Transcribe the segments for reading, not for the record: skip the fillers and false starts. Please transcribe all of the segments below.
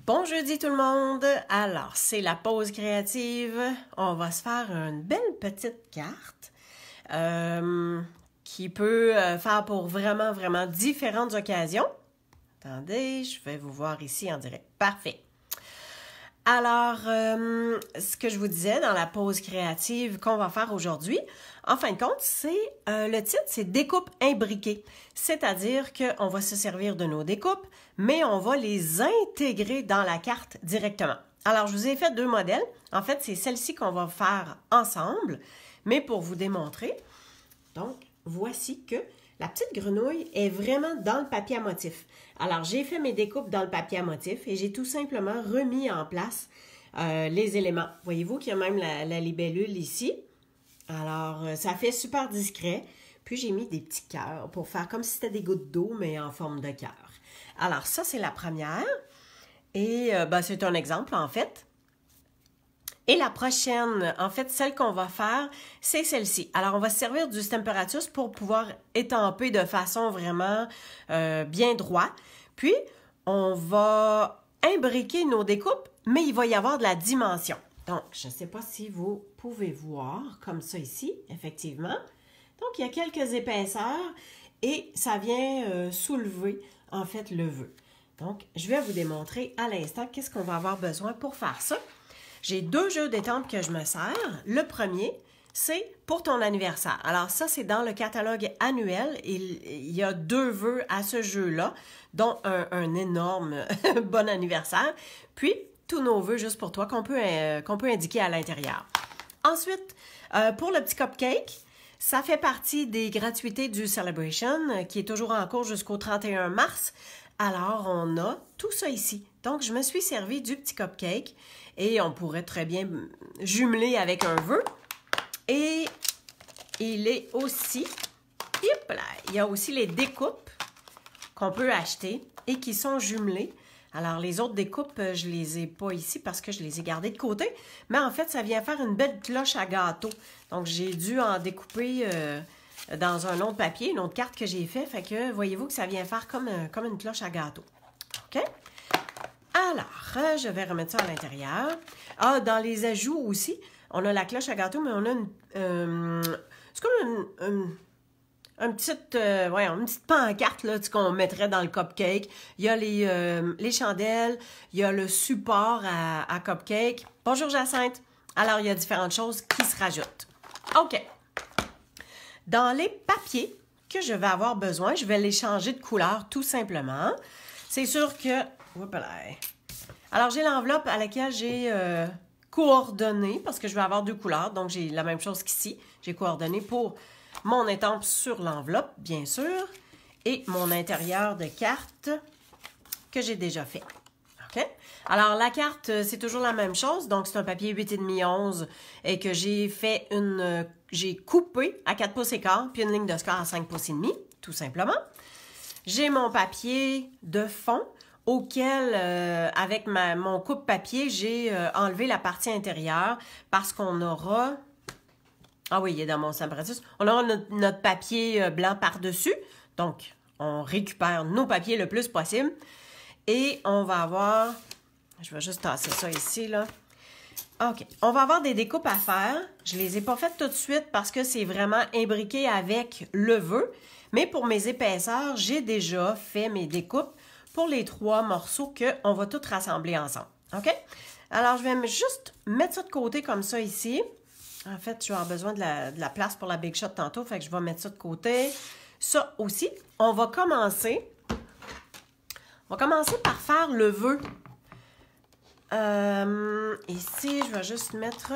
Bon jeudi tout le monde! Alors, c'est la pause créative. On va se faire une belle petite carte qui peut faire pour vraiment différentes occasions. Attendez, je vais vous voir ici en direct. Parfait! Alors, ce que je vous disais dans la pause créative qu'on va faire aujourd'hui, en fin de compte, c'est le titre, c'est découpe imbriquée. C'est-à-dire qu'on va se servir de nos découpes, mais on va les intégrer dans la carte directement. Alors, je vous ai fait deux modèles. En fait, c'est celle-ci qu'on va faire ensemble, mais pour vous démontrer. Donc, voici que la petite grenouille est vraiment dans le papier à motif. Alors, j'ai fait mes découpes dans le papier à motif et j'ai tout simplement remis en place les éléments. Voyez-vous qu'il y a même la libellule ici. Alors, ça fait super discret. Puis, j'ai mis des petits cœurs pour faire comme si c'était des gouttes d'eau, mais en forme de cœur. Alors, ça, c'est la première. Et c'est un exemple, en fait. Et la prochaine, en fait, celle qu'on va faire, c'est celle-ci. Alors, on va se servir du Stamparatus pour pouvoir étamper de façon vraiment bien droit. Puis, on va imbriquer nos découpes, mais il va y avoir de la dimension. Donc, je ne sais pas si vous pouvez voir comme ça ici, effectivement. Donc, il y a quelques épaisseurs et ça vient soulever, en fait, le vœu. Donc, je vais vous démontrer à l'instant qu'est-ce qu'on va avoir besoin pour faire ça. J'ai deux jeux d'étampes que je me sers. Le premier, c'est pour ton anniversaire. Alors ça, c'est dans le catalogue annuel. Il y a deux vœux à ce jeu-là, dont un énorme bon anniversaire. Puis, tous nos vœux juste pour toi qu'on peut indiquer à l'intérieur. Ensuite, pour le petit cupcake, ça fait partie des gratuités du Celebration qui est toujours en cours jusqu'au 31 mars. Alors, on a tout ça ici. Donc, je me suis servi du petit cupcake et on pourrait très bien jumeler avec un vœu. Et il est aussi, il y a aussi les découpes qu'on peut acheter et qui sont jumelées. Alors, les autres découpes, je ne les ai pas ici parce que je les ai gardées de côté. Mais en fait, ça vient faire une belle cloche à gâteau. Donc, j'ai dû en découper dans un autre papier, une autre carte que j'ai fait. Fait que, voyez-vous que ça vient faire comme une cloche à gâteau. OK? Alors, je vais remettre ça à l'intérieur. Ah, dans les ajouts aussi, on a la cloche à gâteau, mais on a c'est comme une petite pancarte là, qu'on mettrait dans le cupcake. Il y a les chandelles, il y a le support à cupcake. Bonjour Jacinthe. Alors, il y a différentes choses qui se rajoutent. OK. Dans les papiers que je vais avoir besoin, je vais les changer de couleur tout simplement. C'est sûr que... Alors, j'ai l'enveloppe à laquelle j'ai coordonné, parce que je vais avoir deux couleurs, donc j'ai la même chose qu'ici. J'ai coordonné pour mon étampe sur l'enveloppe, bien sûr, et mon intérieur de carte que j'ai déjà fait. OK? Alors, la carte, c'est toujours la même chose. Donc, c'est un papier 8,5-11 et que j'ai coupé à 4 pouces et quart, puis une ligne de score à 5 pouces et demi, tout simplement. J'ai mon papier de fond auquel, avec mon coupe-papier, j'ai enlevé la partie intérieure parce qu'on aura... Ah oui, il est dans mon Stamparatus. On aura notre papier blanc par-dessus. Donc, on récupère nos papiers le plus possible. Et on va avoir... Je vais juste tasser ça ici, là. OK. On va avoir des découpes à faire. Je ne les ai pas faites tout de suite parce que c'est vraiment imbriqué avec le vœu. Mais pour mes épaisseurs, j'ai déjà fait mes découpes pour les 3 morceaux qu'on va tous rassembler ensemble. OK? Alors, je vais juste mettre ça de côté comme ça ici. En fait, je vais avoir besoin de la place pour la Big Shot tantôt, fait que je vais mettre ça de côté. Ça aussi, on va commencer par faire le vœu. Ici, je vais juste mettre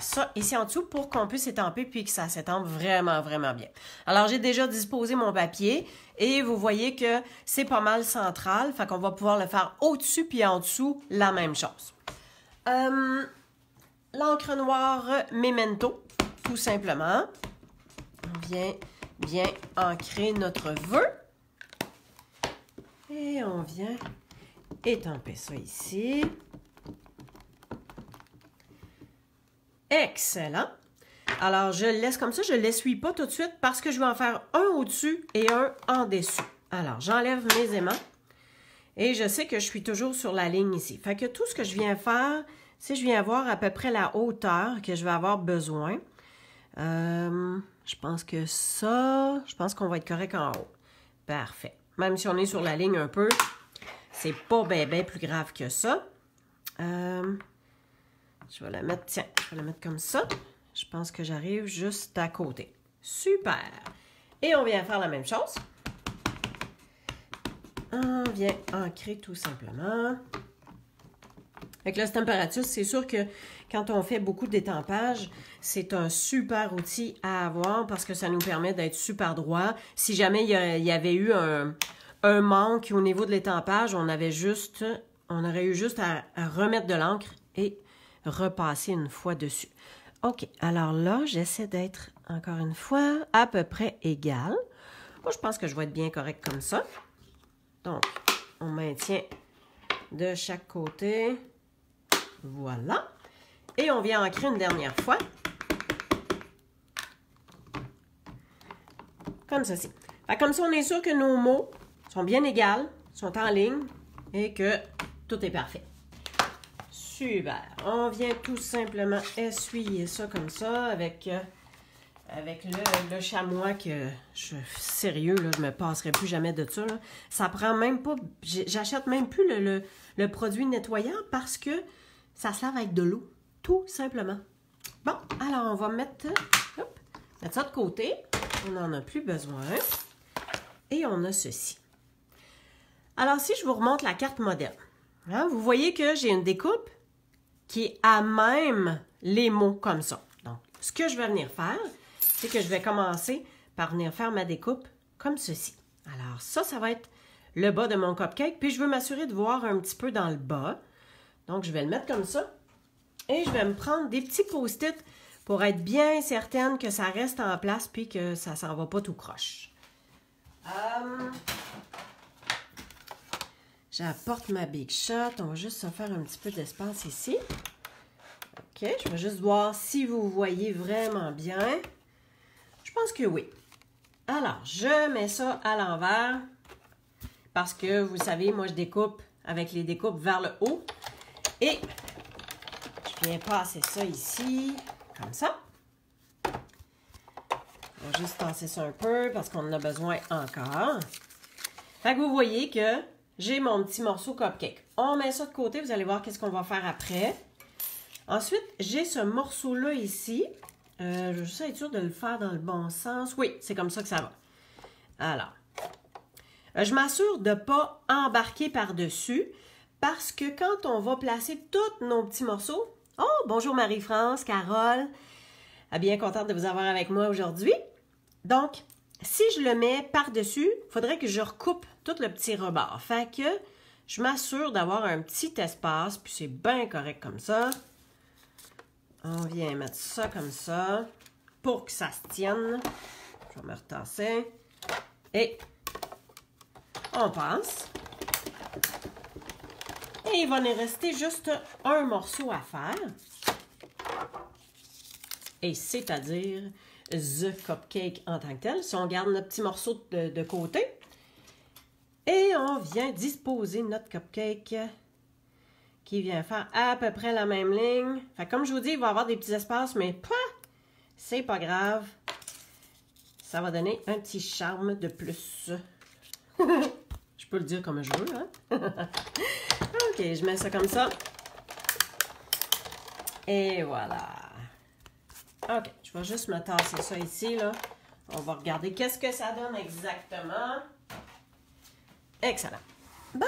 ça ici en dessous pour qu'on puisse étamper puis que ça s'étampe vraiment bien. Alors, j'ai déjà disposé mon papier et vous voyez que c'est pas mal central, fait qu'on va pouvoir le faire au-dessus puis en dessous, la même chose. L'encre noire Memento, tout simplement. On vient bien ancrer notre vœu. Et on vient étamper ça ici. Excellent. Alors, je le laisse comme ça. Je ne l'essuie pas tout de suite parce que je vais en faire un au-dessus et un en dessous. Alors, j'enlève mes aimants Et je sais que je suis toujours sur la ligne ici. Fait que tout ce que je viens faire, c'est que je viens voir à peu près la hauteur que je vais avoir besoin. Je pense que ça, je pense qu'on va être correct en haut. Parfait. Même si on est sur la ligne un peu, c'est pas bien plus grave que ça. Je vais la mettre, tiens, je vais la mettre comme ça. Je pense que j'arrive juste à côté. Super! Et on vient faire la même chose. On vient ancrer tout simplement. Avec la température, c'est sûr que quand on fait beaucoup d'étampage, c'est un super outil à avoir parce que ça nous permet d'être super droit. Si jamais il y avait eu un manque au niveau de l'étampage, on aurait eu juste à remettre de l'encre et repasser une fois dessus. OK, alors là, j'essaie d'être encore une fois à peu près égal. Moi, je pense que je vais être bien correct comme ça. Donc, on maintient de chaque côté. Voilà. Et on vient ancrer une dernière fois. Comme ceci. Comme ça, on est sûr que nos mots sont bien égales, sont en ligne et que tout est parfait. Super. On vient tout simplement essuyer ça comme ça avec le chamois que sérieux, là, je me passerai plus jamais de ça. Là. Ça prend même pas, j'achète même plus le produit nettoyant parce que ça se lave avec de l'eau, tout simplement. Bon, alors on va mettre ça de côté. On n'en a plus besoin. Et on a ceci. Alors si je vous remonte la carte modèle, hein, vous voyez que j'ai une découpe qui est à même les mots comme ça. Donc, ce que je vais venir faire, c'est que je vais commencer par venir faire ma découpe comme ceci. Alors ça va être le bas de mon cupcake. Puis je veux m'assurer de voir un petit peu dans le bas. Donc je vais le mettre comme ça. Et je vais me prendre des petits post-it pour être bien certaine que ça reste en place puis que ça s'en va pas tout croche. J'apporte ma Big Shot. On va juste se faire un petit peu d'espace ici. OK, je vais juste voir si vous voyez vraiment bien. Je pense que oui. Alors, je mets ça à l'envers parce que, vous savez, moi, je découpe avec les découpes vers le haut. Et je viens passer ça ici, comme ça. On va juste tasser ça un peu parce qu'on en a besoin encore. Fait que vous voyez que j'ai mon petit morceau cupcake. On met ça de côté, vous allez voir qu'est-ce qu'on va faire après. Ensuite, j'ai ce morceau-là ici. Je vais juste être sûre de le faire dans le bon sens. Oui, c'est comme ça que ça va. Alors, je m'assure de ne pas embarquer par-dessus parce que quand on va placer tous nos petits morceaux... Oh, bonjour Marie-France, Carole. Bien contente de vous avoir avec moi aujourd'hui. Donc, si je le mets par-dessus, il faudrait que je recoupe tout le petit rebord. Fait que je m'assure d'avoir un petit espace, puis c'est bien correct comme ça. On vient mettre ça comme ça pour que ça se tienne. Je vais me retasser. Et on passe. Et il va nous rester juste un morceau à faire. Et c'est-à-dire the cupcake en tant que tel. Si on garde notre petit morceau de côté. Et on vient disposer notre cupcake qui vient faire à peu près la même ligne. Fait comme je vous dis, il va y avoir des petits espaces, mais c'est pas grave. Ça va donner un petit charme de plus. Je peux le dire comme je veux, hein? OK, je mets ça comme ça. Et voilà. OK, je vais juste me tasser ça ici, là. On va regarder qu'est-ce que ça donne exactement. Excellent. Bon.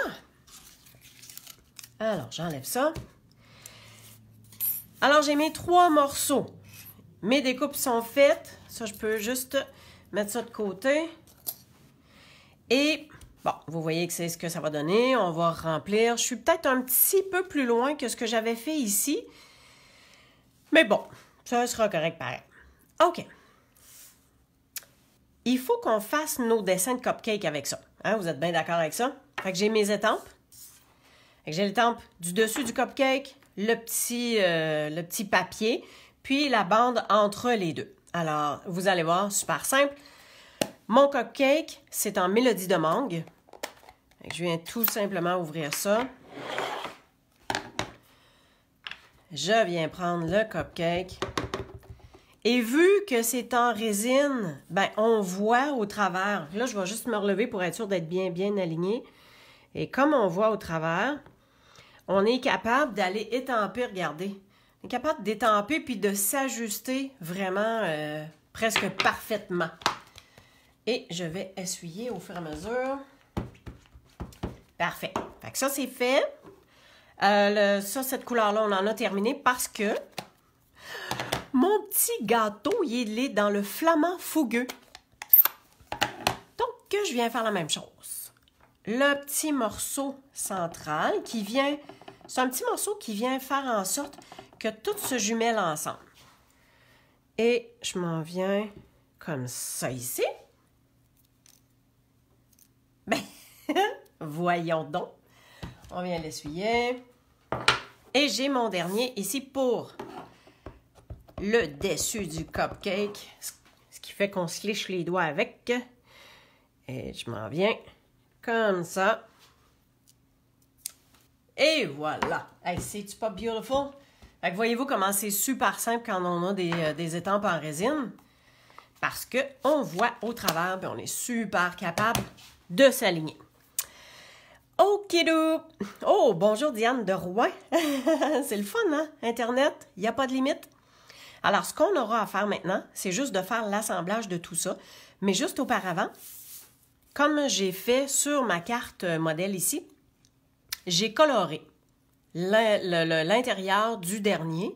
Alors, j'enlève ça. Alors, j'ai mes 3 morceaux. Mes découpes sont faites. Ça, je peux juste mettre ça de côté. Et, bon, vous voyez que c'est ce que ça va donner. On va remplir. Je suis peut-être un petit peu plus loin que ce que j'avais fait ici. Mais bon, ça sera correct pareil. OK. Il faut qu'on fasse nos dessins de cupcake avec ça. Hein, vous êtes bien d'accord avec ça? Fait que j'ai mes étampes. J'ai l'étampe du dessus du cupcake, le petit papier, puis la bande entre les deux. Alors, vous allez voir, super simple. Mon cupcake, c'est en mélodie de mangue. Je viens tout simplement ouvrir ça. Je viens prendre le cupcake. Et vu que c'est en résine, ben on voit au travers. Là, je vais juste me relever pour être sûr d'être bien aligné. Et comme on voit au travers, on est capable d'aller étamper, regardez. On est capable d'étamper puis de s'ajuster vraiment presque parfaitement. Et je vais essuyer au fur et à mesure. Parfait. Fait que ça, c'est fait. Cette couleur-là, on en a terminé parce que mon petit gâteau, il est dans le flamand fougueux. Donc, je viens faire la même chose. Le petit morceau central qui vient... C'est un petit morceau qui vient faire en sorte que tout se jumelle ensemble. Et je m'en viens comme ça ici. Ben, voyons donc. On vient l'essuyer. Et j'ai mon dernier ici pour le dessus du cupcake. Ce qui fait qu'on se liche les doigts avec. Et je m'en viens comme ça. Et voilà. Hey, c'est-tu pas beautiful? Fait que voyez-vous comment c'est super simple quand on a des étampes en résine? Parce qu'on voit au travers et on est super capable de s'aligner. Okidou! Oh, bonjour Diane de Rouen. C'est le fun, hein? Internet, il n'y a pas de limite. Alors, ce qu'on aura à faire maintenant, c'est juste de faire l'assemblage de tout ça. Mais juste auparavant, comme j'ai fait sur ma carte modèle ici, j'ai coloré l'intérieur du dernier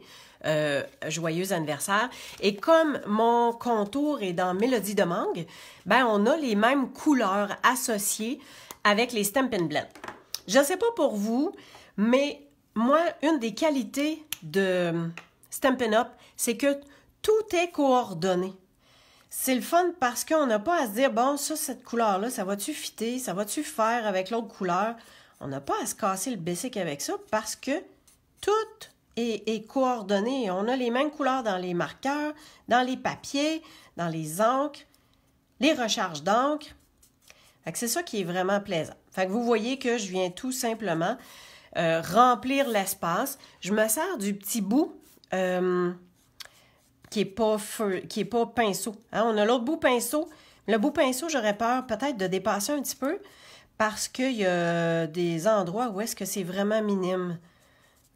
joyeux anniversaire. Et comme mon contour est dans Mélodie de mangue, ben on a les mêmes couleurs associées avec les Stampin' Blend. Je ne sais pas pour vous, mais moi, une des qualités de Stampin' Up, c'est que tout est coordonné. C'est le fun parce qu'on n'a pas à se dire, bon, ça, cette couleur-là, ça va-tu fitter, ça va-tu faire avec l'autre couleur? On n'a pas à se casser le basic avec ça parce que tout est coordonné. On a les mêmes couleurs dans les marqueurs, dans les papiers, dans les encres, les recharges d'encre. C'est ça qui est vraiment plaisant. Fait que vous voyez que je viens tout simplement remplir l'espace. Je me sers du petit bout qui est pas pinceau. Hein? On a l'autre bout pinceau. Le bout pinceau, j'aurais peur peut-être de dépasser un petit peu parce qu'il y a des endroits où est-ce que c'est vraiment minime.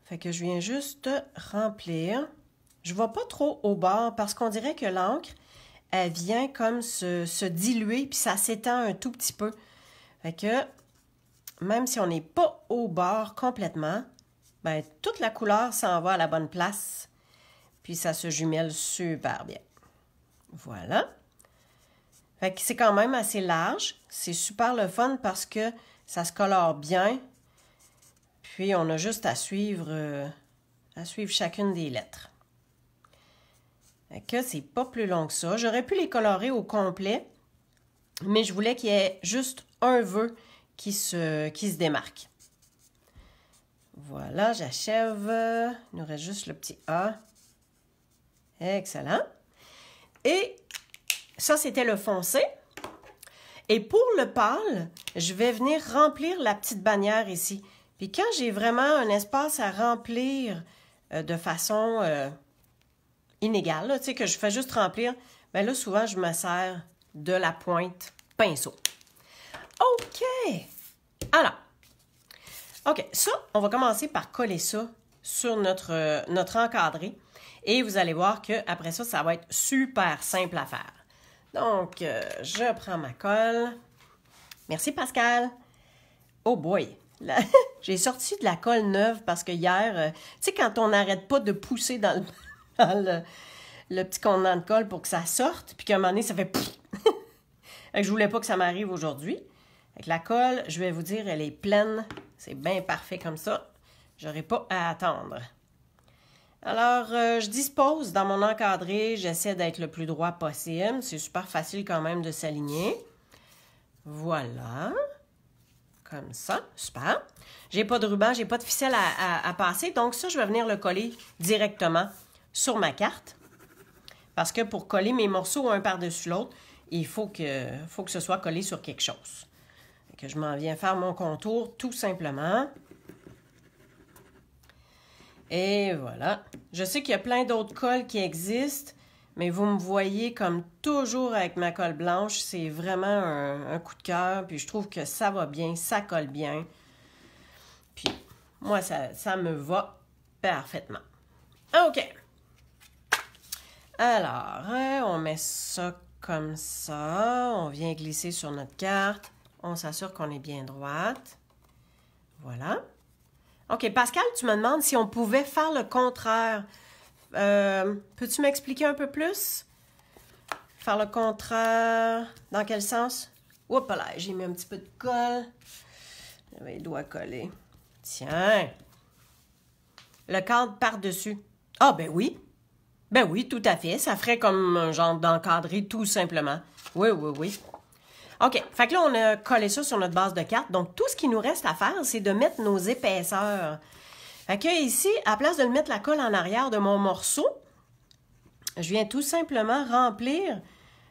Fait que je viens juste remplir. Je ne vais pas trop au bord parce qu'on dirait que l'encre, elle vient comme se diluer puis ça s'étend un tout petit peu. Fait que même si on n'est pas au bord complètement, ben toute la couleur s'en va à la bonne place. Puis ça se jumelle super bien. Voilà. Fait que c'est quand même assez large. C'est super le fun parce que ça se colore bien. Puis on a juste à suivre chacune des lettres. Fait que c'est pas plus long que ça. J'aurais pu les colorer au complet, mais je voulais qu'il y ait juste un vœu qui se démarque. Voilà, j'achève. Il nous reste juste le petit A. Excellent. Et ça, c'était le foncé. Et pour le pâle, je vais venir remplir la petite bannière ici. Puis quand j'ai vraiment un espace à remplir de façon inégale, là, tu sais, que je fais juste remplir, bien là, souvent, je me sers de la pointe pinceau. OK! Alors, OK, ça, on va commencer par coller ça sur notre encadré. Et vous allez voir qu'après ça, ça va être super simple à faire. Donc, je prends ma colle. Merci, Pascal. Oh boy! J'ai sorti de la colle neuve parce que hier, tu sais, quand on n'arrête pas de pousser dans le petit contenant de colle pour que ça sorte, puis qu'à un moment donné, ça fait... Je voulais pas que ça m'arrive aujourd'hui. Avec la colle, je vais vous dire, elle est pleine. C'est bien parfait comme ça. J'aurai pas à attendre. Alors, je dispose dans mon encadré. J'essaie d'être le plus droit possible. C'est super facile quand même de s'aligner. Voilà. Comme ça. Super. J'ai pas de ruban, j'ai pas de ficelle à passer. Donc ça, je vais venir le coller directement sur ma carte. Parce que pour coller mes morceaux un par-dessus l'autre, il faut que ce soit collé sur quelque chose. que je m'en viens faire mon contour tout simplement. Et voilà. Je sais qu'il y a plein d'autres colles qui existent, mais vous me voyez comme toujours avec ma colle blanche. C'est vraiment un coup de cœur. Puis je trouve que ça va bien, ça colle bien. Puis moi, ça me va parfaitement. OK. Alors, on met ça comme ça. On vient glisser sur notre carte. On s'assure qu'on est bien droite. Voilà. OK, Pascal, tu me demandes si on pouvait faire le contraire. Peux-tu m'expliquer un peu plus? Faire le contraire, dans quel sens? Oups là, j'ai mis un petit peu de colle. J'avais les doigts collés. Tiens. Le cadre par-dessus. Ah, ben oui. Ben oui, tout à fait. Ça ferait comme un genre d'encadré, tout simplement. Oui, oui, oui. OK. Fait que là, on a collé ça sur notre base de carte. Donc, tout ce qui nous reste à faire, c'est de mettre nos épaisseurs. Fait que ici, à la place de mettre la colle en arrière de mon morceau, je viens tout simplement remplir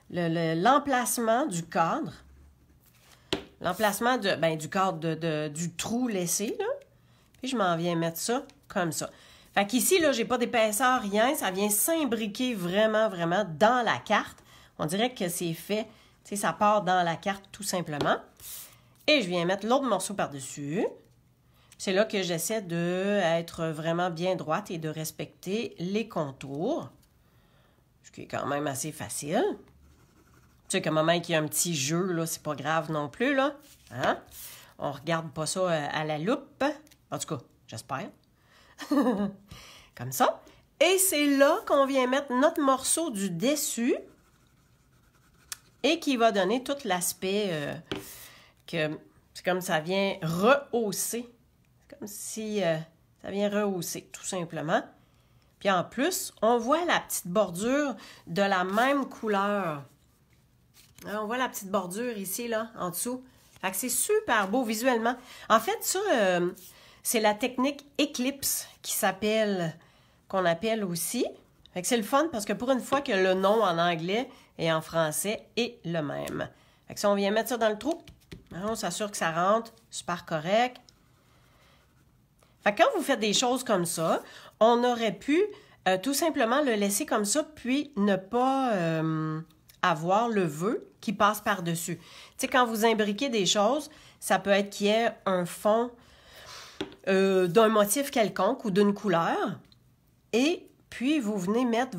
l'emplacement du cadre. L'emplacement du cadre du trou laissé, là. Puis, je m'en viens mettre ça comme ça. Fait qu'ici, là, j'ai pas d'épaisseur, rien. Ça vient s'imbriquer vraiment, vraiment dans la carte. On dirait que c'est fait... Tu sais, ça part dans la carte tout simplement. Et je viens mettre l'autre morceau par-dessus. C'est là que j'essaie d'être vraiment bien droite et de respecter les contours. Ce qui est quand même assez facile. Tu sais qu'à un moment qu'il y a un petit jeu, là, c'est pas grave non plus, là. Hein? On regarde pas ça à la loupe. En tout cas, j'espère. Comme ça. Et c'est là qu'on vient mettre notre morceau du dessus. Et qui va donner tout l'aspect que c'est comme ça vient rehausser. C'est comme si ça vient rehausser, tout simplement. Puis en plus, on voit la petite bordure de la même couleur. Alors, on voit la petite bordure ici, là, en dessous. Fait que c'est super beau visuellement. En fait, ça, c'est la technique Eclipse qu'on appelle aussi. Fait que c'est le fun parce que pour une fois que le nom en anglais et en français est le même. Fait que si on vient mettre ça dans le trou, on s'assure que ça rentre, super correct. Fait que quand vous faites des choses comme ça, on aurait pu tout simplement le laisser comme ça, puis ne pas avoir le vœu qui passe par-dessus. Tu sais, quand vous imbriquez des choses, ça peut être qu'il y ait un fond d'un motif quelconque ou d'une couleur, et puis, vous venez mettre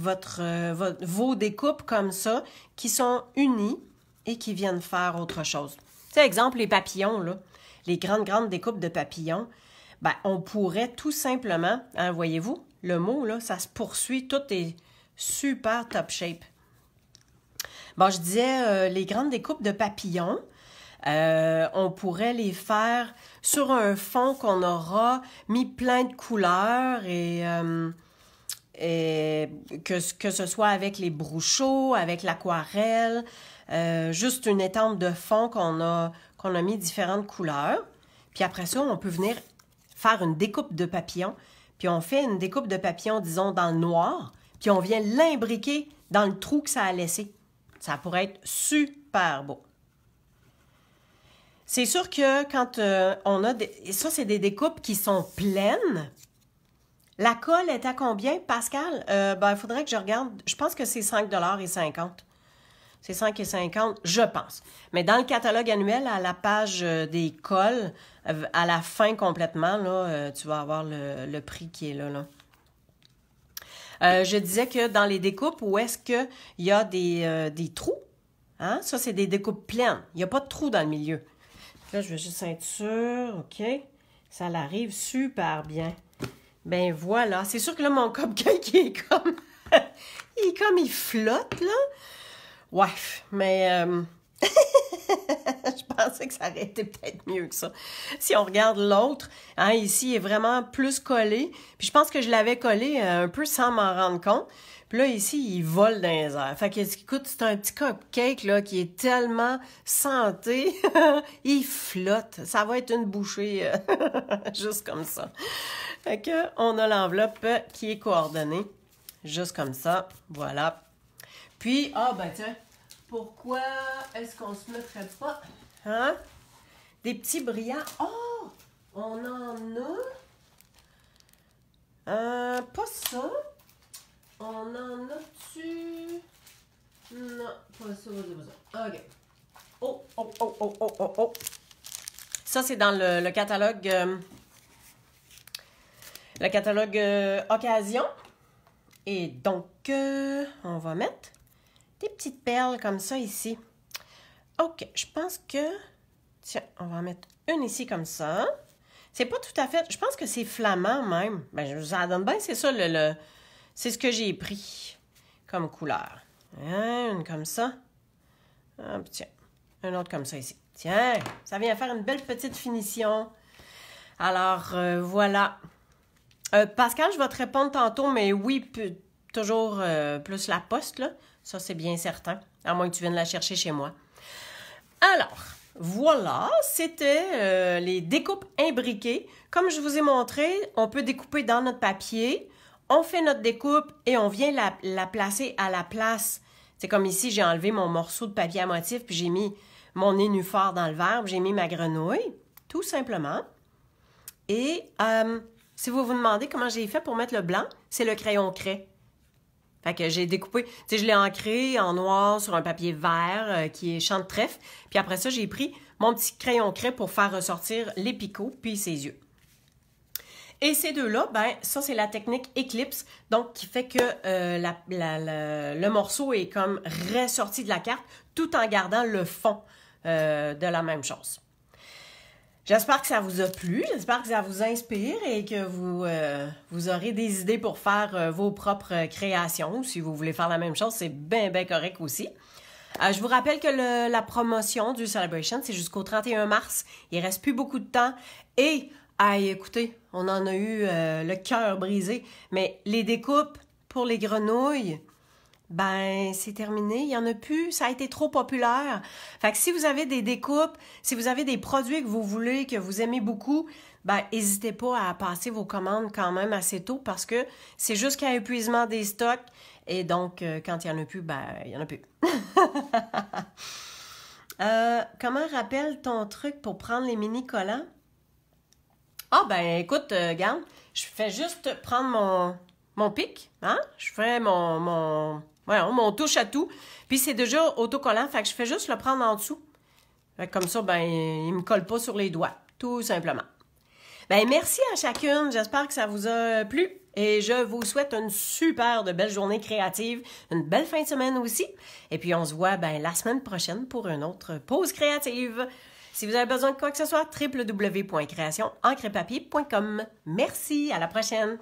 vos découpes comme ça, qui sont unies et qui viennent faire autre chose. Tu sais, exemple, les papillons, là, les grandes découpes de papillons, ben, on pourrait tout simplement, hein, voyez-vous, le mot, là, ça se poursuit, tout est super top shape. Bon, je disais, les grandes découpes de papillons, on pourrait les faire sur un fond qu'on aura mis plein de couleurs et que ce soit avec les brouchaux, avec l'aquarelle, juste une étampe de fond qu'on a mis différentes couleurs. Puis après ça, on peut venir faire une découpe de papillon. Puis on fait une découpe de papillon, disons, dans le noir. Puis on vient l'imbriquer dans le trou que ça a laissé. Ça pourrait être super beau. C'est sûr que quand on a... Ça, c'est des découpes qui sont pleines. La colle est à combien, Pascal? Il faudrait que je regarde. Je pense que c'est 5,50 $. C'est 5,50 $, je pense. Mais dans le catalogue annuel, à la page des colles, à la fin complètement, là, tu vas avoir le prix qui est là. Je disais que dans les découpes, où est-ce qu'il y a des trous, hein? Ça, c'est des découpes pleines. Il n'y a pas de trous dans le milieu. Là, je vais juste être sûre, OK? Ça l'arrive super bien. Ben voilà. C'est sûr que là, mon cupcake, il est comme... il flotte, là. Ouais, mais... je pensais que ça aurait été peut-être mieux que ça. Si on regarde l'autre, hein, ici, il est vraiment plus collé. Puis je pense que je l'avais collé un peu sans m'en rendre compte. Puis là, ici, il vole dans les airs. Fait que, écoute, c'est un petit cupcake, là, qui est tellement santé. Il flotte. Ça va être une bouchée juste comme ça. Fait que, on a l'enveloppe qui est coordonnée. Juste comme ça. Voilà. Puis, tiens, pourquoi est-ce qu'on se mettrait pas, hein? des petits brillants. Oh! On en a... pas ça. On en a-tu... Non, pas ça, pas ça. OK. Oh, oh, oh, oh, oh, oh, oh. Ça, c'est dans le catalogue... le catalogue Occasion. Et donc, on va mettre des petites perles comme ça ici. OK, je pense que... Tiens, on va en mettre une ici comme ça. C'est pas tout à fait... Je pense que c'est flamand même. Ben, ça donne bien, c'est ça, c'est ce que j'ai pris comme couleur. Une comme ça. Ah, tiens, une autre comme ça ici. Tiens, ça vient faire une belle petite finition. Alors, voilà. Pascal, je vais te répondre tantôt, mais oui, toujours plus la poste, là. Ça, c'est bien certain. À moins que tu viennes la chercher chez moi. Alors, voilà, c'était les découpes imbriquées. Comme je vous ai montré, on peut découper dans notre papier. On fait notre découpe et on vient la placer à la place. C'est comme ici, j'ai enlevé mon morceau de papier à motif, puis j'ai mis mon nénuphar dans le verre, puis j'ai mis ma grenouille, tout simplement. Et si vous vous demandez comment j'ai fait pour mettre le blanc, c'est le crayon craie. Fait que j'ai découpé, tu sais, je l'ai ancré en noir sur un papier vert qui est champ de trèfle. Puis après ça, j'ai pris mon petit crayon craie pour faire ressortir les picots puis ses yeux. Et ces deux-là, ben ça, c'est la technique Eclipse, donc qui fait que le morceau est comme ressorti de la carte tout en gardant le fond de la même chose. J'espère que ça vous a plu, j'espère que ça vous inspire et que vous aurez des idées pour faire vos propres créations. Si vous voulez faire la même chose, c'est bien, bien correct aussi. Je vous rappelle que la promotion du Celebration, c'est jusqu'au 31 mars. Il ne reste plus beaucoup de temps. Et, écoutez, on en a eu le cœur brisé. Mais les découpes pour les grenouilles... Ben, c'est terminé. Il n'y en a plus. Ça a été trop populaire. Fait que si vous avez des découpes, si vous avez des produits que vous voulez, que vous aimez beaucoup, ben, n'hésitez pas à passer vos commandes quand même assez tôt parce que c'est jusqu'à épuisement des stocks. Et donc, quand il n'y en a plus, ben, il n'y en a plus. Comment rappelle ton truc pour prendre les mini-collants? Ah, ben, écoute, regarde, je fais juste prendre mon pic, hein? Je fais mon touche à tout. Puis c'est déjà autocollant, fait que je fais juste le prendre en dessous. Fait que comme ça, ben, il me colle pas sur les doigts, tout simplement. Ben, merci à chacune. J'espère que ça vous a plu. Et je vous souhaite une super de belle journée créative, une belle fin de semaine aussi. Et puis on se voit ben, la semaine prochaine pour une autre pause créative. Si vous avez besoin de quoi que ce soit, www.creationencrepapier.com. Merci, à la prochaine!